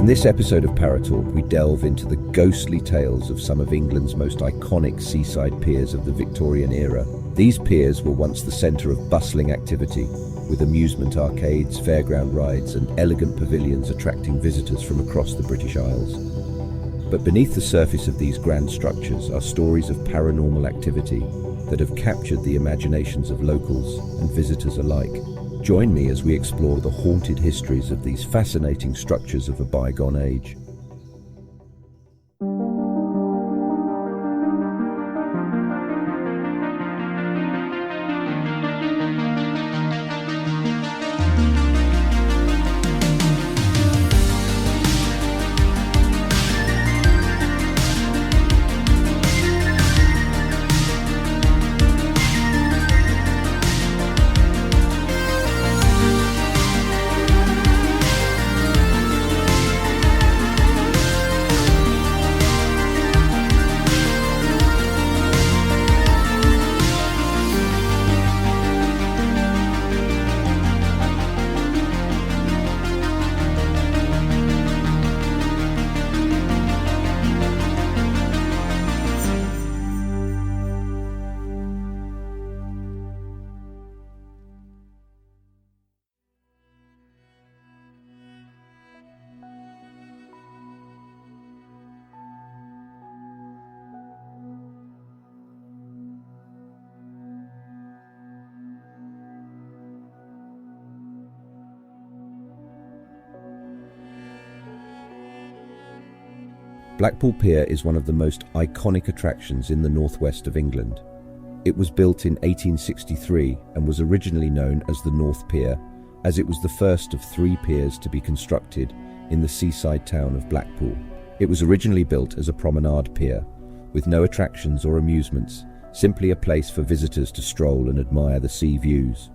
In this episode of Paratalk, we delve into the ghostly tales of some of England's most iconic seaside piers of the Victorian era. These piers were once the centre of bustling activity, with amusement arcades, fairground rides and elegant pavilions attracting visitors from across the British Isles. But beneath the surface of these grand structures are stories of paranormal activity that have captured the imaginations of locals and visitors alike. Join me as we explore the haunted histories of these fascinating structures of a bygone age. Blackpool Pier is one of the most iconic attractions in the northwest of England. It was built in 1863 and was originally known as the North Pier, as it was the first of 3 piers to be constructed in the seaside town of Blackpool. It was originally built as a promenade pier, with no attractions or amusements, simply a place for visitors to stroll and admire the sea views.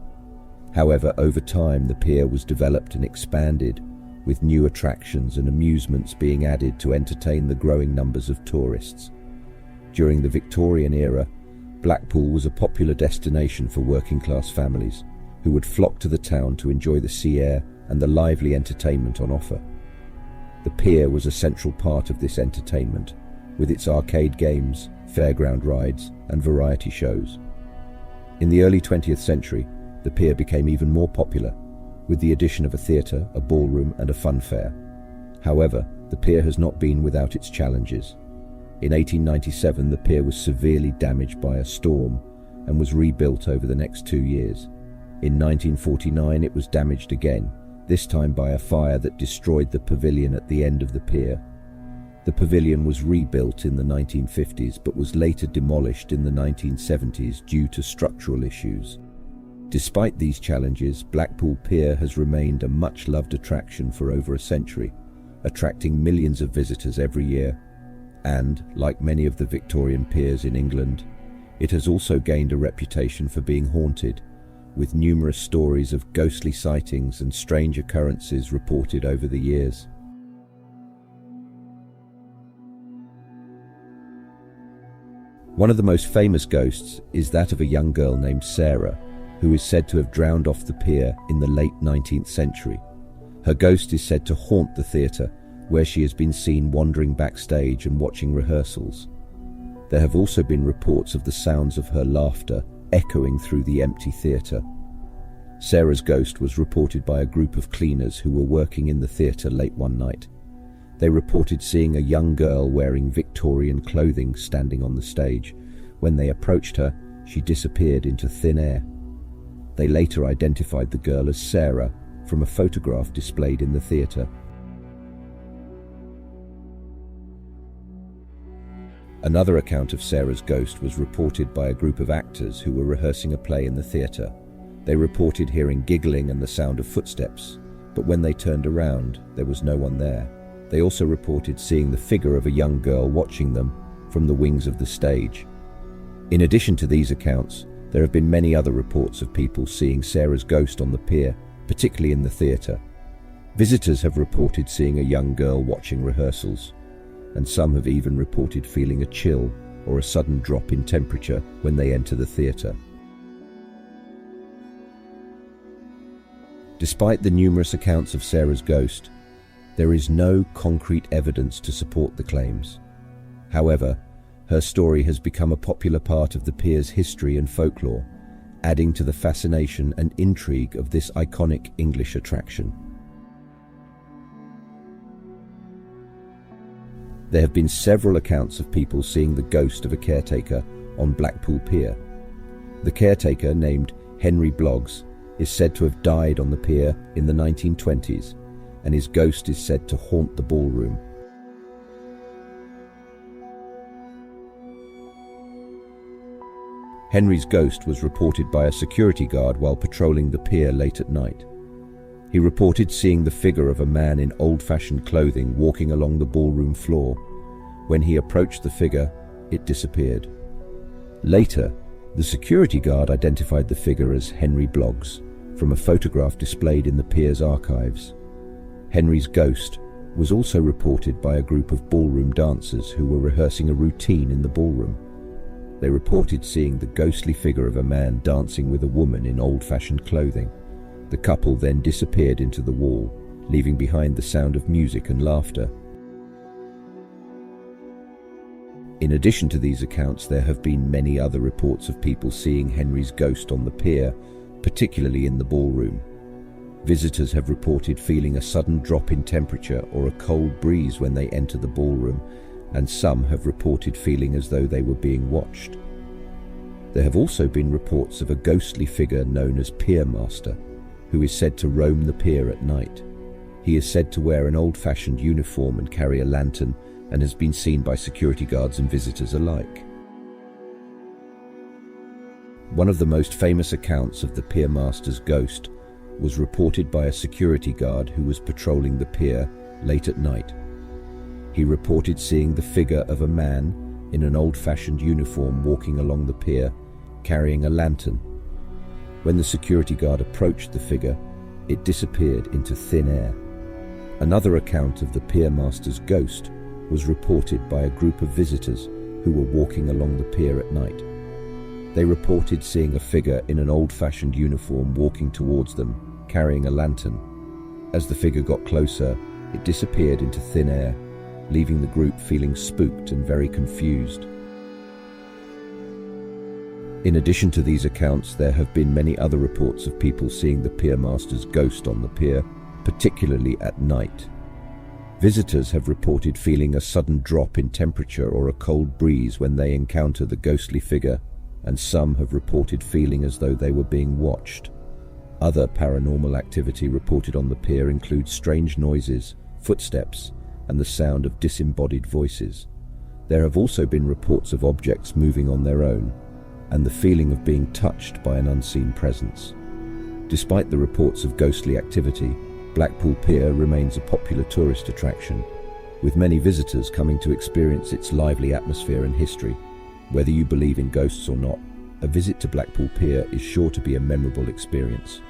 However, over time the pier was developed and expanded, with new attractions and amusements being added to entertain the growing numbers of tourists. During the Victorian era, Blackpool was a popular destination for working-class families, who would flock to the town to enjoy the sea air and the lively entertainment on offer. The pier was a central part of this entertainment, with its arcade games, fairground rides, and variety shows. In the early 20th century, the pier became even more popular, with the addition of a theatre, a ballroom and a fun fair. However, the pier has not been without its challenges. In 1897, the pier was severely damaged by a storm and was rebuilt over the next 2 years. In 1949, it was damaged again, this time by a fire that destroyed the pavilion at the end of the pier. The pavilion was rebuilt in the 1950s but was later demolished in the 1970s due to structural issues. Despite these challenges, Blackpool Pier has remained a much-loved attraction for over a century, attracting millions of visitors every year. And, like many of the Victorian piers in England, it has also gained a reputation for being haunted, with numerous stories of ghostly sightings and strange occurrences reported over the years. One of the most famous ghosts is that of a young girl named Sarah, who is said to have drowned off the pier in the late 19th century. Her ghost is said to haunt the theatre, where she has been seen wandering backstage and watching rehearsals. There have also been reports of the sounds of her laughter echoing through the empty theatre. Sarah's ghost was reported by a group of cleaners who were working in the theatre late one night. They reported seeing a young girl wearing Victorian clothing standing on the stage. When they approached her, she disappeared into thin air. They later identified the girl as Sarah from a photograph displayed in the theatre. Another account of Sarah's ghost was reported by a group of actors who were rehearsing a play in the theatre. They reported hearing giggling and the sound of footsteps, but when they turned around, there was no one there. They also reported seeing the figure of a young girl watching them from the wings of the stage. In addition to these accounts, there have been many other reports of people seeing Sarah's ghost on the pier, particularly in the theatre. Visitors have reported seeing a young girl watching rehearsals, and some have even reported feeling a chill or a sudden drop in temperature when they enter the theatre. Despite the numerous accounts of Sarah's ghost, There is no concrete evidence to support the claims. However, her story has become a popular part of the Piers' history and folklore, adding to the fascination and intrigue of this iconic English attraction. There have been several accounts of people seeing the ghost of a caretaker on Blackpool Pier. The caretaker, named Henry Bloggs, is said to have died on the pier in the 1920s, and his ghost is said to haunt the ballroom. Henry's ghost was reported by a security guard while patrolling the pier late at night. He reported seeing the figure of a man in old-fashioned clothing walking along the ballroom floor. When he approached the figure, it disappeared. Later, the security guard identified the figure as Henry Bloggs from a photograph displayed in the Piers archives. Henry's ghost was also reported by a group of ballroom dancers who were rehearsing a routine in the ballroom. They reported seeing the ghostly figure of a man dancing with a woman in old-fashioned clothing. The couple then disappeared into the wall, leaving behind the sound of music and laughter. In addition to these accounts, there have been many other reports of people seeing Henry's ghost on the pier, particularly in the ballroom. Visitors have reported feeling a sudden drop in temperature or a cold breeze when they enter the ballroom, and some have reported feeling as though they were being watched. There have also been reports of a ghostly figure known as Pier Master, who is said to roam the pier at night. He is said to wear an old-fashioned uniform and carry a lantern, and has been seen by security guards and visitors alike. One of the most famous accounts of the Pier Master's ghost was reported by a security guard who was patrolling the pier late at night. He reported seeing the figure of a man in an old-fashioned uniform walking along the pier, carrying a lantern. When the security guard approached the figure, it disappeared into thin air. Another account of the Pier Master's ghost was reported by a group of visitors who were walking along the pier at night. They reported seeing a figure in an old-fashioned uniform walking towards them, carrying a lantern. As the figure got closer, it disappeared into thin air, leaving the group feeling spooked and very confused. In addition to these accounts, there have been many other reports of people seeing the Pier Master's ghost on the pier, particularly at night. Visitors have reported feeling a sudden drop in temperature or a cold breeze when they encounter the ghostly figure, and some have reported feeling as though they were being watched. Other paranormal activity reported on the pier includes strange noises, footsteps, and the sound of disembodied voices. There have also been reports of objects moving on their own, and the feeling of being touched by an unseen presence. Despite the reports of ghostly activity, Blackpool Pier remains a popular tourist attraction, with many visitors coming to experience its lively atmosphere and history. Whether you believe in ghosts or not, a visit to Blackpool Pier is sure to be a memorable experience.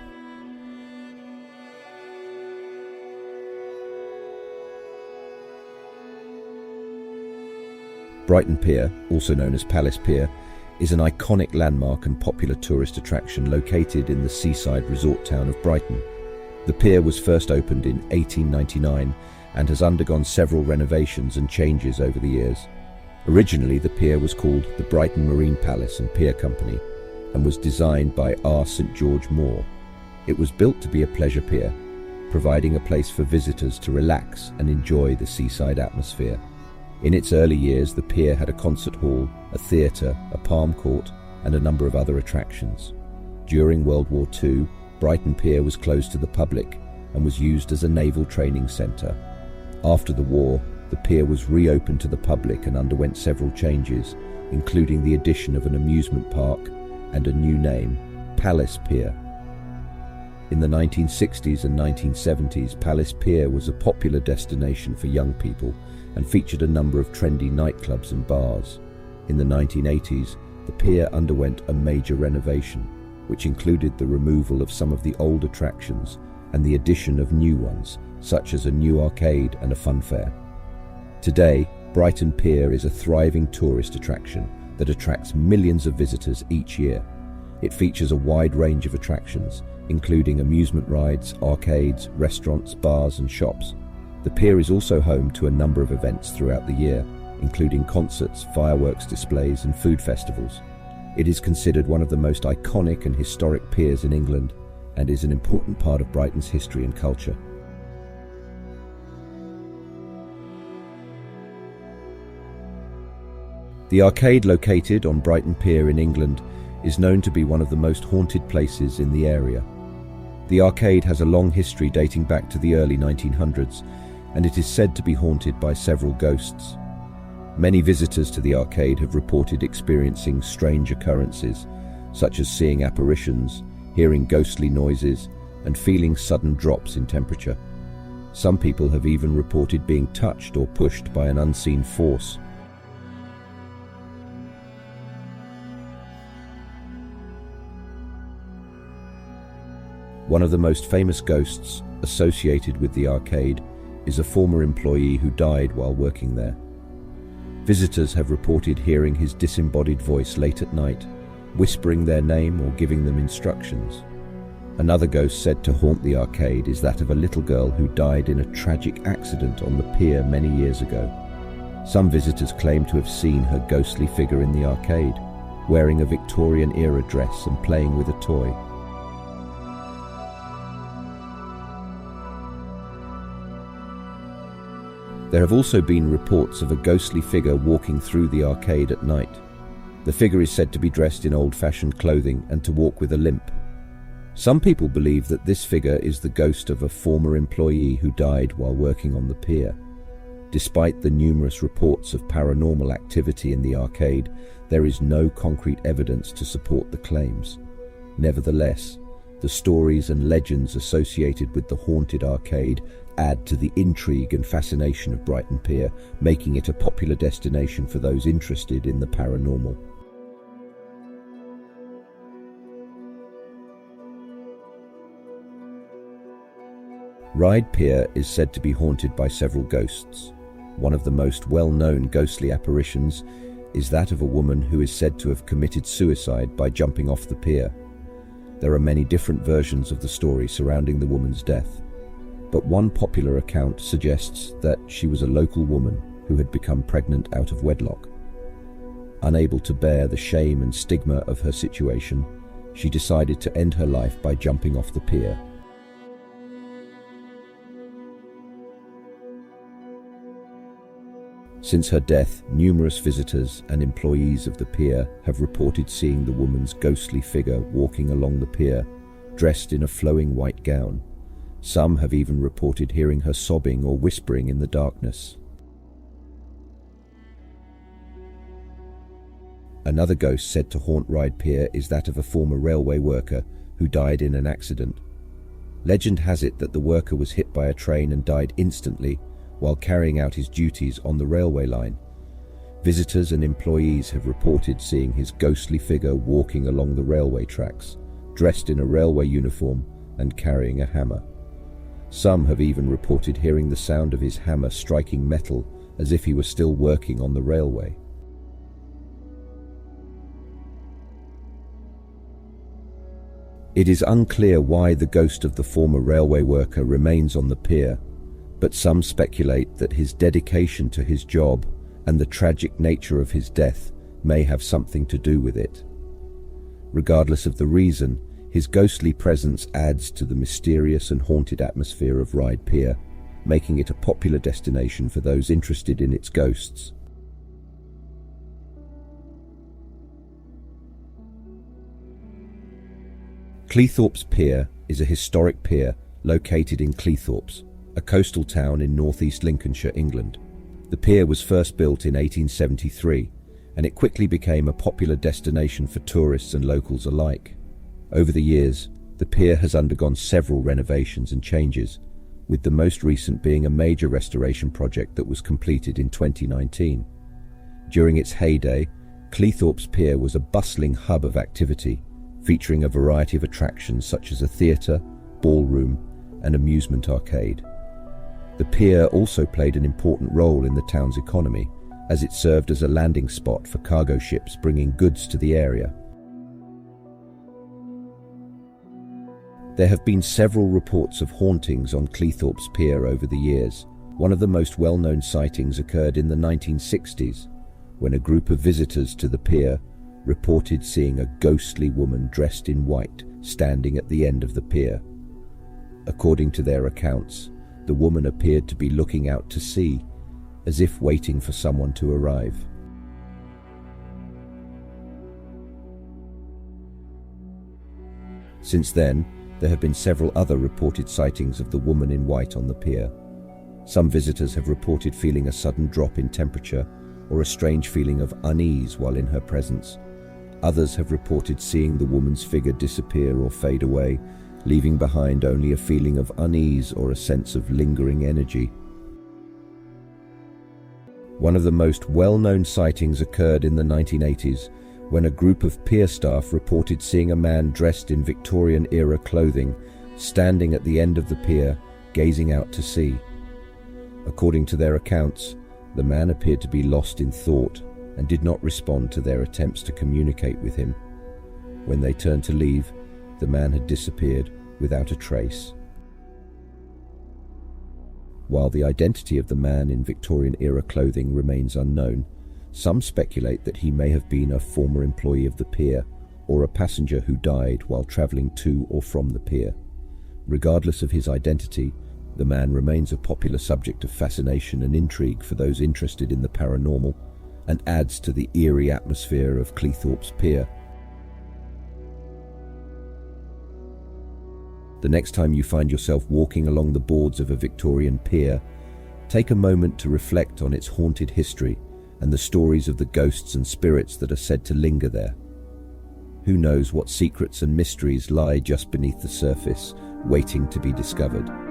Brighton Pier, also known as Palace Pier, is an iconic landmark and popular tourist attraction located in the seaside resort town of Brighton. The pier was first opened in 1899 and has undergone several renovations and changes over the years. Originally, the pier was called the Brighton Marine Palace and Pier Company and was designed by R. St. George Moore. It was built to be a pleasure pier, providing a place for visitors to relax and enjoy the seaside atmosphere. In its early years, the pier had a concert hall, a theatre, a palm court, and a number of other attractions. During World War II, Brighton Pier was closed to the public and was used as a naval training centre. After the war, the pier was reopened to the public and underwent several changes, including the addition of an amusement park and a new name, Palace Pier. In the 1960s and 1970s, Palace Pier was a popular destination for young people and featured a number of trendy nightclubs and bars. In the 1980s, the pier underwent a major renovation, which included the removal of some of the old attractions and the addition of new ones, such as a new arcade and a fun fair. Today, Brighton Pier is a thriving tourist attraction that attracts millions of visitors each year. It features a wide range of attractions, including amusement rides, arcades, restaurants, bars and shops. The pier is also home to a number of events throughout the year, including concerts, fireworks displays and food festivals. It is considered one of the most iconic and historic piers in England and is an important part of Brighton's history and culture. The arcade located on Brighton Pier in England is known to be one of the most haunted places in the area. The arcade has a long history dating back to the early 1900s, and it is said to be haunted by several ghosts. Many visitors to the arcade have reported experiencing strange occurrences, such as seeing apparitions, hearing ghostly noises, and feeling sudden drops in temperature. Some people have even reported being touched or pushed by an unseen force. One of the most famous ghosts associated with the arcade is a former employee who died while working there. Visitors have reported hearing his disembodied voice late at night, whispering their name or giving them instructions. Another ghost said to haunt the arcade is that of a little girl who died in a tragic accident on the pier many years ago. Some visitors claim to have seen her ghostly figure in the arcade, wearing a Victorian-era dress and playing with a toy. There have also been reports of a ghostly figure walking through the arcade at night. The figure is said to be dressed in old-fashioned clothing and to walk with a limp. Some people believe that this figure is the ghost of a former employee who died while working on the pier. Despite the numerous reports of paranormal activity in the arcade, there is no concrete evidence to support the claims. Nevertheless, the stories and legends associated with the haunted arcade add to the intrigue and fascination of Brighton Pier, making it a popular destination for those interested in the paranormal. Ryde Pier is said to be haunted by several ghosts. One of the most well-known ghostly apparitions is that of a woman who is said to have committed suicide by jumping off the pier. There are many different versions of the story surrounding the woman's death, but one popular account suggests that she was a local woman who had become pregnant out of wedlock. Unable to bear the shame and stigma of her situation, she decided to end her life by jumping off the pier. Since her death, numerous visitors and employees of the pier have reported seeing the woman's ghostly figure walking along the pier, dressed in a flowing white gown. Some have even reported hearing her sobbing or whispering in the darkness. Another ghost said to haunt Ryde Pier is that of a former railway worker who died in an accident. Legend has it that the worker was hit by a train and died instantly while carrying out his duties on the railway line. Visitors and employees have reported seeing his ghostly figure walking along the railway tracks, dressed in a railway uniform and carrying a hammer. Some have even reported hearing the sound of his hammer striking metal as if he were still working on the railway. It is unclear why the ghost of the former railway worker remains on the pier, but some speculate that his dedication to his job and the tragic nature of his death may have something to do with it. Regardless of the reason, his ghostly presence adds to the mysterious and haunted atmosphere of Ryde Pier, making it a popular destination for those interested in its ghosts. Cleethorpes Pier is a historic pier located in Cleethorpes, a coastal town in northeast Lincolnshire, England. The pier was first built in 1873, and it quickly became a popular destination for tourists and locals alike. Over the years, the pier has undergone several renovations and changes, with the most recent being a major restoration project that was completed in 2019. During its heyday, Cleethorpes Pier was a bustling hub of activity, featuring a variety of attractions such as a theatre, ballroom, and amusement arcade. The pier also played an important role in the town's economy, as it served as a landing spot for cargo ships bringing goods to the area. There have been several reports of hauntings on Cleethorpes Pier over the years, One of the most well-known sightings occurred in the 1960s, when a group of visitors to the pier reported seeing a ghostly woman dressed in white standing at the end of the pier. According to their accounts, the woman appeared to be looking out to sea, as if waiting for someone to arrive. Since then, there have been several other reported sightings of the woman in white on the pier. Some visitors have reported feeling a sudden drop in temperature or a strange feeling of unease while in her presence. Others have reported seeing the woman's figure disappear or fade away, leaving behind only a feeling of unease or a sense of lingering energy. One of the most well-known sightings occurred in the 1980s, when a group of pier staff reported seeing a man dressed in Victorian-era clothing standing at the end of the pier, gazing out to sea. According to their accounts, the man appeared to be lost in thought and did not respond to their attempts to communicate with him. When they turned to leave, the man had disappeared without a trace. While the identity of the man in Victorian-era clothing remains unknown, some speculate that he may have been a former employee of the pier or a passenger who died while travelling to or from the pier. Regardless of his identity, the man remains a popular subject of fascination and intrigue for those interested in the paranormal, and adds to the eerie atmosphere of Cleethorpes Pier. The next time you find yourself walking along the boards of a Victorian pier, take a moment to reflect on its haunted history and the stories of the ghosts and spirits that are said to linger there. Who knows what secrets and mysteries lie just beneath the surface, waiting to be discovered?